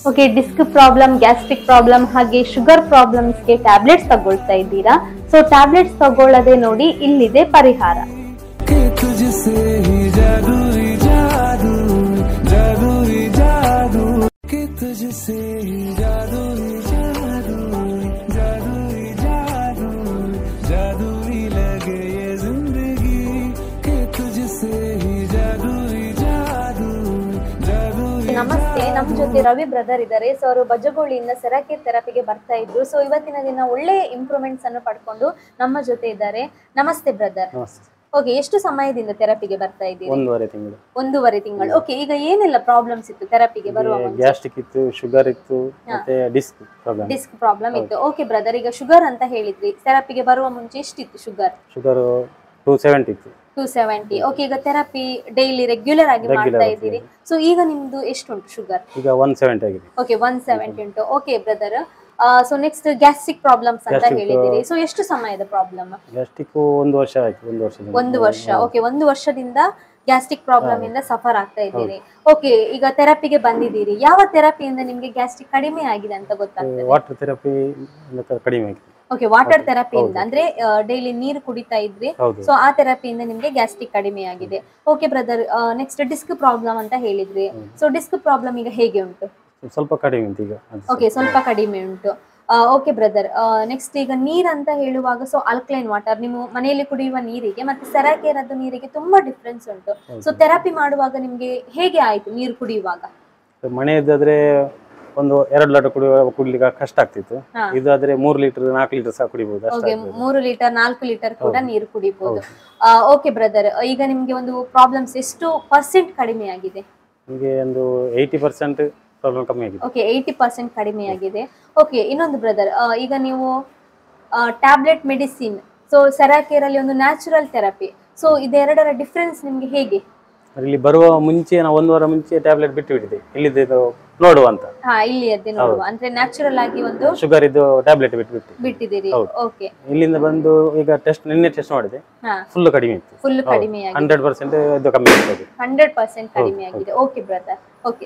Okay, disc problem, gastric problem ಹಾಗೆ sugar ಪ್ರಾಬ್ಲಮ್ಸ್ಗೆ tablets ತಗೊಳ್ತಾ ಇದ್ದೀರಾ. ಸೊ ಟ್ಯಾಬ್ಲೆಟ್ಸ್ ತಗೊಳ್ಳದೆ ನೋಡಿ, ಇಲ್ಲಿದೆ ಪರಿಹಾರ. ನಮಸ್ತೆ, ನಮ್ ಜೊತೆ ರವಿ ಬ್ರದರ್ ಇದ್ದಾರೆ. ಸೊ ಅವರು ಬಜಗೋಳಿಯಿಂದ ಸೆರಾಕೇರ್ ಥೆರಪಿಗೆ ಬರ್ತಾ ಇದ್ರು. ಸೊ ಇವತ್ತಿನ ದಿನ ಒಳ್ಳೆ ಇಂಪ್ರೂವ್ಮೆಂಟ್ಸ್ ಅನ್ನು ಪಡ್ಕೊಂಡು ನಮ್ಮ ಜೊತೆ ಇದ್ದಾರೆ. ನಮಸ್ತೆ ಬ್ರದರ್. ಓಕೆ, ಎಷ್ಟು ಸಮಯದಿಂದ ಥೆರಪಿಗೆ ಬರ್ತಾ ಇದ್ದೀರಿ? 1.5 ತಿಂಗಳು. ಓಕೆ, ಈಗ ಏನೆಲ್ಲ ಪ್ರಾಬ್ಲಮ್ಸ್ ಇತ್ತು ಥೆರಪಿಗೆ ಬರುವ ಮುಂಚೆ? ಗ್ಯಾಸ್ಟ್ರಿಕ್ ಇತ್ತು, ಶುಗರ್ ಇತ್ತು, ಮತ್ತೆ ಡಿಸ್ಕ್ ಪ್ರಾಬ್ಲಮ್ ಇತ್ತು. ಓಕೆ ಬ್ರದರ್, ಈಗ ಶುಗರ್ ಅಂತ ಹೇಳಿದ್ರಿ, ಥೆರಪಿಗೆ ಬರುವ ಮುಂಚೆ ಎಷ್ಟಿತ್ತು ಶುಗರ್? 270 ಇತ್ತು. 270. ಓಕೆ, ಈಗ ಥೆರಪಿ ಡೈಲಿ ರೆಗ್ಯುಲರ್ ಆಗಿ ಮಾಡ್ತಾ ಇದ್ದೀರಿ. ಸೊ ಈಗ ನಿಮ್ದು ಎಷ್ಟು ಉಂಟು ಶುಗರ್? ಈಗ 170 ಆಗಿದೆ. ಓಕೆ, 170 ಉಂಟು. Okay brother, so next gastric problems ಅಂತ ಹೇಳಿದಿರಿ. ಸೊ ಎಷ್ಟು ಸಮಯದ ಪ್ರಾಬ್ಲಮ್? ಗ್ಯಾಸ್ಟ್ರಿಕ್ 1 ವರ್ಷ ಆಯ್ತು. 1 ವರ್ಷ. ಓಕೆ, 1 ವರ್ಷದಿಂದ ಗ್ಯಾಸ್ಟ್ರಿಕ್ ಪ್ರಾಬ್ಲಮ್ ಇಂದ ಸಫರ್ ಆಗ್ತಾ ಇದ್ದೀರಿ. ಓಕೆ, ಈಗ ಥೆರಪಿಗೆ ಬಂದಿದ್ದೀರಿ. ಯಾವ ಥೆರಪಿಯಿಂದ ನಿಮ್ಗೆ ಗ್ಯಾಸ್ಟ್ರಿಕ್ ಕಡಿಮೆ ಆಗಿದೆ ಅಂತ ಗೊತ್ತಾಗ್ತದೆ? ವಾಟರ್ ಥೆರಪಿ ಕಡಿಮೆ ಆಗಿದೆ. ಓಕೆ, ವಾಟರ್ ಥೆರಪಿಯಿಂದ ಅಂದ್ರೆ ಡೈಲಿ ನೀರು ಕುಡಿತಾ ಇದ್ರಿ. ಸೊ ಆ ಥೆರಪಿಯಿಂದ ನಿಮ್ಗೆ ಗ್ಯಾಸ್ಟ್ರಿಕ್ ಕಡಿಮೆ ಆಗಿದೆ. Okay brother, next disc problem ಅಂತ ಹೇಳಿದ್ರಿ. ಸೊ ಡಿಸ್ಕ್ ಪ್ರಾಬ್ಲಮ್ ಈಗ ಹೇಗೆ ಉಂಟು? ಸ್ವಲ್ಪ ಕಡಿಮೆ ಉಂಟು ಈಗ. ಓಕೆ, ಸ್ವಲ್ಪ ಕಡಿಮೆ ಉಂಟು. ಓಕೆ ಬ್ರದರ್, ನೆಕ್ಸ್ಟ್ ಈಗ ನೀರ್ ಅಂತ ಹೇಳುವಾಗ, ಸೊ ಆಲ್ಕಲೈನ್ ವಾಟರ್ ನಿಮ್ಮ ಮನೆಯಲ್ಲಿ ಕುಡಿಯುವ ನೀರಿಗೆ ಮತ್ತೆ ಸೆರಾಕೇರದ್ದು ನೀರಿಗೆ ತುಂಬಾ ಡಿಫ್ರೆನ್ಸ್ ಉಂಟು. ಸೊ ಥೆರಪಿ ಮಾಡುವಾಗ ನಿಮ್ಗೆ ಹೇಗೆ ಆಯ್ತು ನೀರು ಕುಡಿಯುವಾಗ? ಮನೆಯದ್ದಾದ್ರೆ 1-2 ಲೀಟರ್ ಕುಡಿಲಿಕ್ಕೆ ಕಷ್ಟ ಆಗ್ತಿತ್ತು. ಇದಾದ್ರೆ 3 ಲೀಟರ್ 4 ಲೀಟರ್ ಸಹ ಕುಡಿಬಹುದು. 3 ಲೀಟರ್ 4 ಲೀಟರ್ ಕೂಡ ನೀರು ಕುಡಿಬಹುದು. ಓಕೆ ಬ್ರದರ್, ಈಗ ನಿಮ್ಗೆ ಒಂದು ಪ್ರಾಬ್ಲಮ್ಸ್ ಎಷ್ಟು % ಕಡಿಮೆ ಆಗಿದೆ? ನಿಮಗೆ ಒಂದು 80% ಪ್ರಾಬ್ಲಮ್ ಕಮ್ಮಿ ಆಗಿದೆ. ಓಕೆ, 80% ಕಡಿಮೆ ಆಗಿದೆ. ಓಕೆ, ಇನ್ನೊಂದು ಬ್ರದರ್, ಈಗ ನೀವು ಟ್ಯಾಬ್ಲೆಟ್ ಮೆಡಿಸಿನ್, ಸೊ ಸೆರಾಕೇರ್ ಅಲ್ಲಿ ಒಂದು ನ್ಯಾಚುರಲ್ ಥೆರಪಿ, ಸೊ ಇದೆರಡರ ಡಿಫರೆನ್ಸ್ ನಿಮ್ಗೆ ಹೇಗೆ? ಇಲ್ಲಿ ಬರುವ ಮುಂಚೆ ನಾವು 1 ವಾರ ಮುಂಚೆ ಟ್ಯಾಬ್ಲೆಟ್ ಬಿಟ್ಟು ಬಿಟ್ಟಿದೆ. ಇಲ್ಲಿದ್ದು ನೋಡುವ ಅಂತ. ಇಲ್ಲಿ ಅದೇ ನೋಡುವ ಅಂದ್ರೆ ನ್ಯಾಚುರಲ್ ಆಗಿ ಒಂದು ಶುಗರ್ ಇದು ಟ್ಯಾಬ್ಲೆಟ್ ಬಿಟ್ಟಿದ್ದೀರಿ. ಓಕೆ, ಇಲ್ಲಿಂದ ಬಂದು ಈಗ ನಿನ್ನೆ ಟೆಸ್ಟ್ ಮಾಡಿದೆ, ಫುಲ್ ಕಡಿಮೆ ಇತ್ತು. ಫುಲ್ ಕಡಿಮೆ ಆಗಿದೆ. 100% ಇದು ಕಮ್ಮಿ ಆಗಿದೆ. 100% ಕಡಿಮೆ ಆಗಿದೆ. Okay brother, okay.